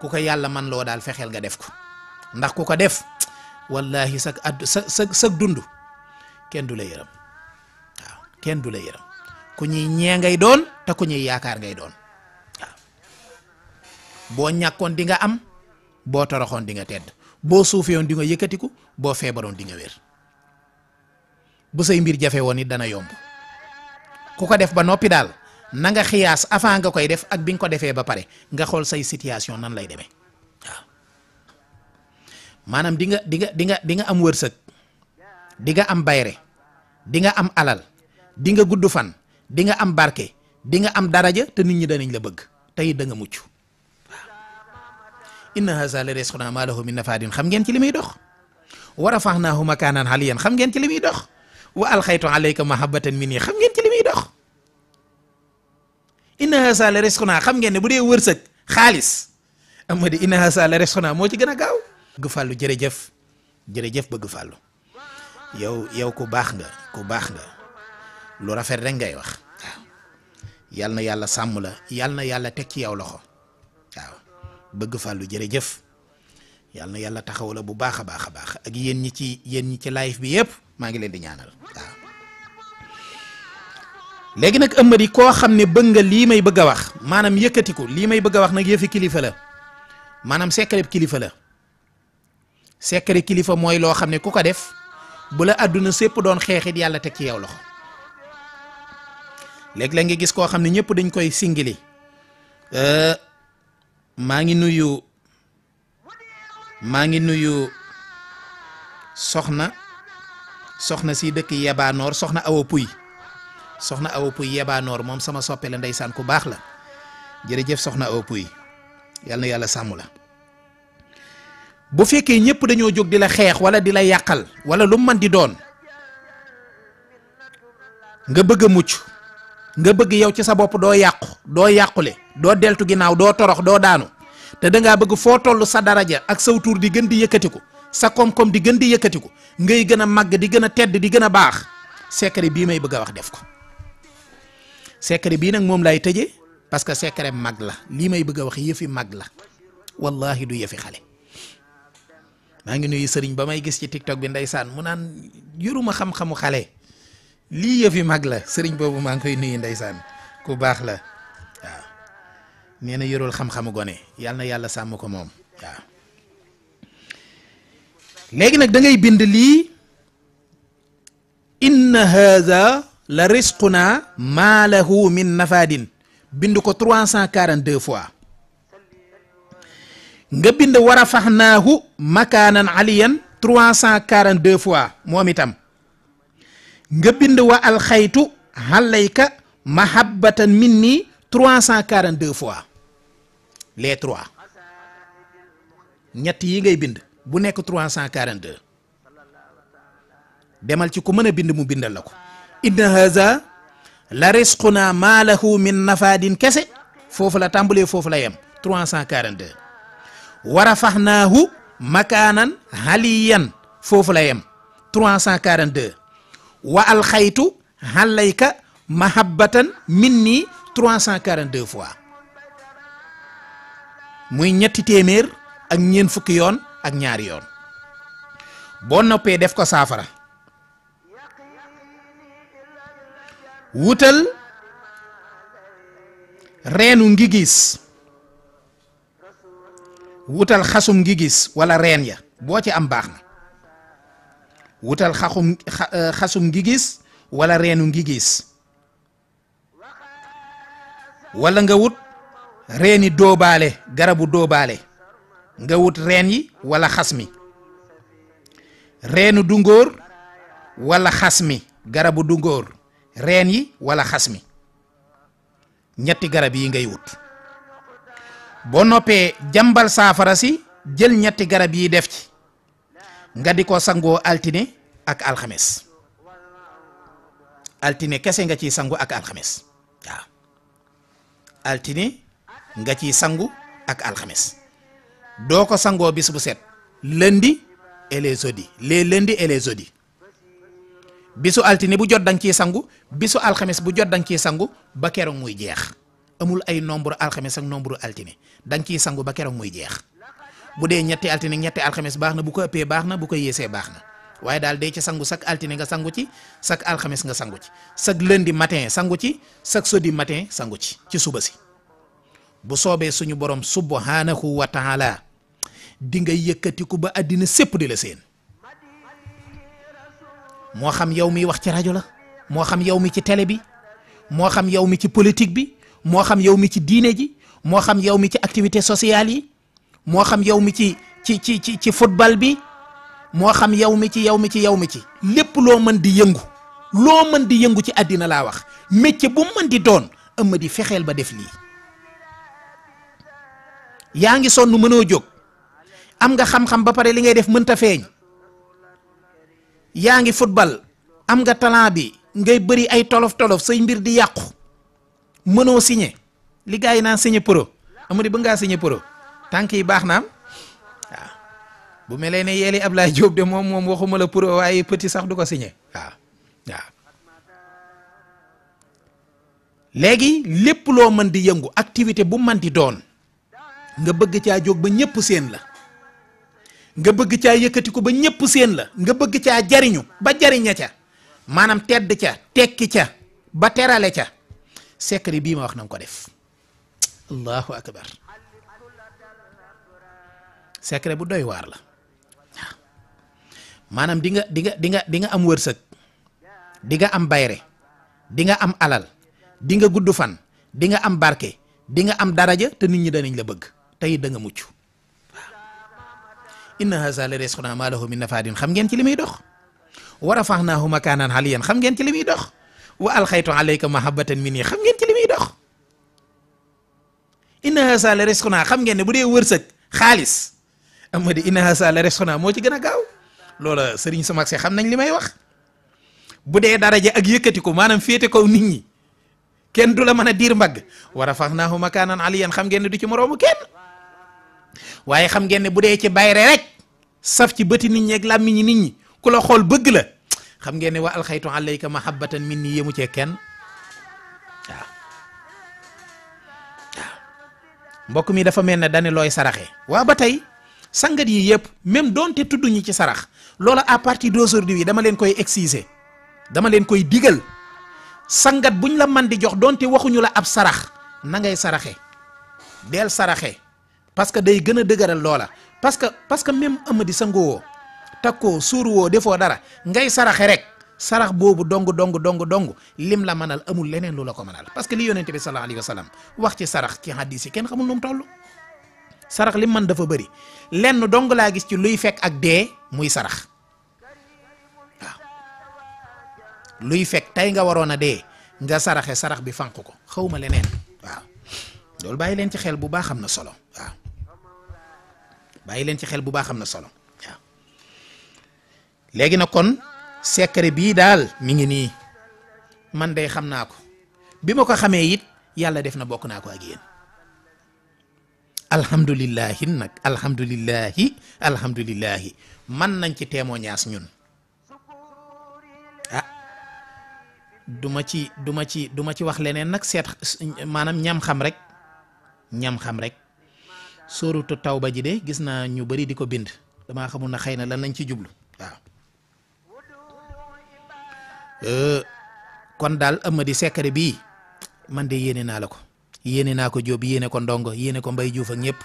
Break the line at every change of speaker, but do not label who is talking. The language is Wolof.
ku ko yàlla man loo daal fexeel nga def ko ndax ku ko def wallahi sa dund kenn du la yërëm waaw kenn du la yërëm ku ñuy ñee ngay doon te ku ñuy yaakaar ngay doon waaw boo ñàkkoon di nga am boo toroxoon di nga tedd boo suufewoon di nga yëkkatiku boo feebaroon di nga wér bu say mbir jafe woon it dana yomb ku ko def ba noppi daal na nga xiyaas avant nga koy def ak bi nga ko defee ba pare nga xool say situation nan lay demee waaw maanaam di nga am wërsëg di nga am bayre di nga am alal di nga gudd fan di nga am barke di nga am daraja te nit ñi danañ la bëgg te it da nga mucc waaw inna haza la rizquna ma lahu min nafadin xam ngeen ci li muy dox wa rafahnaahu makaanan aliyyan xam ngeen ci li muy dox wa alxaytu alayka mahabbatan minni xam ngeen ci li muy dox inna haza la rizquna xam ngeen ne bu dee wërsëg xaalis ama di inna haza la rizquna moo ci gën a gaaw bëgg fàllu jërëjëf bëgg fàllu yow ku baax nga lu rafet rek ngay wax waaw yal na yàlla sàmm la yal na yàlla teg ci yow loxo waaw bëgg fàllu jërëjëf yal na yàlla taxaw la bu baax a baax ak yéen ñi ci live bi yëpp maa ngi leen di ñaanal waaw léegi nag Amady koo xam ne bëgg nga lii may bëgg a wax maanaam yëkkatiku lii may bëgg a wax nag yëfi kilifa la maanaam secret kilifa la secret kilifa mooy loo xam ne ku ko def bu la àdduna sépp doon xeexit yàlla teg ci yow loxo léeg-léeg nga gis koo xam ne ñëpp dañ koy singili maa ngi nuyu soxna si dëkk Yebaanoor soxna Awa Puy Yebaanoor moom sama soppe la ndeysaan ku baax la jërëjëf soxna Awa Puy yal na yàlla sàmm la bu fekkee ñëpp dañoo jóg di la xeex wala di la yàqal wala lu man di doon nga bëgg a mucc nga bëgg yow ci sa bopp doo yàqu doo yàqule doo deltu ginnaaw doo torox doo daanu te dangaa bëgg foo toll sa daraja ak saw tur di gën di yëkkatiku sa koom-koom di gën di yëkkatiku ngay gën a màgg di gën a tedd di gën a baax secret bii may bëgg a wax def ko secret bii nag moom laay tëjee parce que secret mag la lii may bëgg a wax yëfi mag la wallahi du yëfi xale maa ngi nuyu sëriñ ba may gis ci TikTok bi ndeysaan mu naan yoruma xam-xamu xale lii yëfi mag la sëriñ boobu maa ngi koy nuyu ndeysaan ku baax la waaw nee na yorul xam-xamu gone yàlla na yàlla sàmm ko moom waaw léegi nag da ngay bind lii inna haza la risquna ma lahu min nafadin bind ko 342 fois nga bind wa rafahnaahu makaanan aliyan 342 fois moom itam nga bind wa alxaytu alayka mahabbatan minni 342 fois les trois ñett yi ngay bind bu nekk 342 demal ci ku mën a bind mu bindal la ko inna haza la risquna ma lahu min nafadin kese foofu la tàmbalee foofu la yem 342 wa rafahnaahu makaanan aliyan foofu la yem 342 wa alxaytu alayka mahabbatan minni 342 fois muy ñetti téeméer ak ñeent fukki yoon ak ñaari yoon boo noppee def ko saafara wutal reenu ngi gis wutal xasum ngi gis wala reen ya boo ci am baax na wutal xasum ngi gis wala reenu ngi gis wala nga wut reeni doobaale garabu doobaale nga wut reen yi wala xas mi reenu dungóor wala xas mi garabu dungóor reen yi wala xas mi ñetti garab yi ngay wut boo noppee jàmbal saafara si jël ñetti garab yi def ci nga di ko sangoo altine ak alxames altine kese nga ciy sangu ak alxames waaw altine nga ciy sangu ak alxames doo ko sangoo bis bu set lundi et les jeudis les lundis et les jeudis bisu altine bu jot danga ciy sangu bisu alxames bu jot danga ciy sangu ba keroog muy jeex amul ay nombre alxames ak nombre altine da nga ciy sangu ba keroog muy jeex bu dee ñetti altine ñetti alxames baax na bu ko ëppee baax na bu ko yéesee baax na waaye daal dee ci sangu sak altine nga sangu ci sak alxames nga sangu ci sak lundi matin sangu ci sak sodi matin sangu ci suba si bu soobee suñu borom subhanahu wa taala di nga yëkkatiku ba àddina sépp di la seen moo xam yow mi wax ci rajo la moo xam yow mi ci télé bi moo xam yow mi ci politique bi moo xam yow mi ci diine ji moo xam yow mi ci activité sociale yi moo xam yow mi ci football bi moo xam yow mi ci lépp loo mën di yëngu ci àddina laa wax métier bu mën di doon ëmma di fexeel ba def lii yaa ngi sonn mënoo jóg am nga xam-xam ba pare li ngay def mënta feeñ yaa ngi football am nga talent bi ngay bëri ay tolof say mbir di yàqu mënoo signé li gars yi naan signé pro amadi ba ngaa signé pro tànk yi baax naam waaw bu melee ne yeeli Ablaye Diop de moom waxuma la pro waaye petit sax du ko signé waaw léegi lépp loo mën di yëngu activité bu mën di doon nga bëgg caa jóg ba ñëpp seen la nga bëgg caa yëkkati ko ba ñëpp seen la nga bëgg caa jariñu ba jariña ca maanaam tedd ca tekki ca ba terale ca secret bii ma wax na nga ko def allahu akbar secret bu doy waar la waaw maanaam di nga am wërsëg di nga am bayre di nga am alal di nga gudd fan di nga am barke di nga am daraja te nit ñi danañ la bëgg tey da nga mucc inna haza la rizquna ma lahu min nafadin xam ngeen ci li muy dox wa rafa'nahu makanan aliyan xam ngeen ci li muy dox wa alxaytu alayka mahabbatan minni xam ngeen ci li muy dox inna haza la rizquna xam ngeen ne bu dee wërsëg xaalis ama di inna haza la rizquna moo ci gën a gaaw loola sëriñ su mag si xam nañ li may wax bu dee daraja ak yëkkati ko maanaam féete kaw nit ñi kenn du la mën a diir mbagg wa rafa'nahu makanan aliyan xam ngeen ne du ci moroomu kenn waaye xam ngeen ne bu dee ci bayre rek saf ci bëti nit ñi ak làmmiñi nit ñi ku la xool bëgg la xam ngeen ne wa alxaytu alayka mahabbatan minni yemu cee kenn waaw mbokk mi dafa mel ne dane looy saraxe waa ba tey sangat yi yëpp même doonte tudd ñi ci sarax loola à partir d'aujourd'hui dama leen koy exciser dama leen koy digal sangat buñ la man di jox doonte waxuñu la ab sarax na ngay saraxe del saraxe parce que day gën a dëgëral loola parce que même amadi sangoo woo takkoo suuru woo defoo dara ngay saraxe rek sarax boobu dong lim la mënal amul leneen lu la ko mënal parce que li yonente bi sallallahu alayhi wa sallam wax ci sarax ci hadis yi kenn xamul nu mu toll sarax lim man dafa bëri lenn dong laa gis ci luy fekk ak dee muy sarax waaw luy fekk tey nga waroon a dee nga saraxe sarax bi fànq ko xawma leneen waaw loolu bàyyi leen ci xel bu baax am na solo waaw bàyyi leen ci xel bu baax am na solo waaw léegi nag kon secret bii daal mi ngi nii man day xam naa ko bi ma ko xamee it yàlla def na bokk naa ko ak yéen alhamdulillahi nag alhamdulillahi man nañ ci témoignage ñun ah du ma ci wax leneen nag seet maanaam ñam xam rek sóoratu tawba ji de gis naa ñu bari di ko bind damaa xamul na xëy na lan lañ ci jublu waaw kon daal Amady secret bii man de yéene naa la ko yéene naa ko Jóob yéene ko Ndongo yéene ko Mbay Juuf ak ñëpp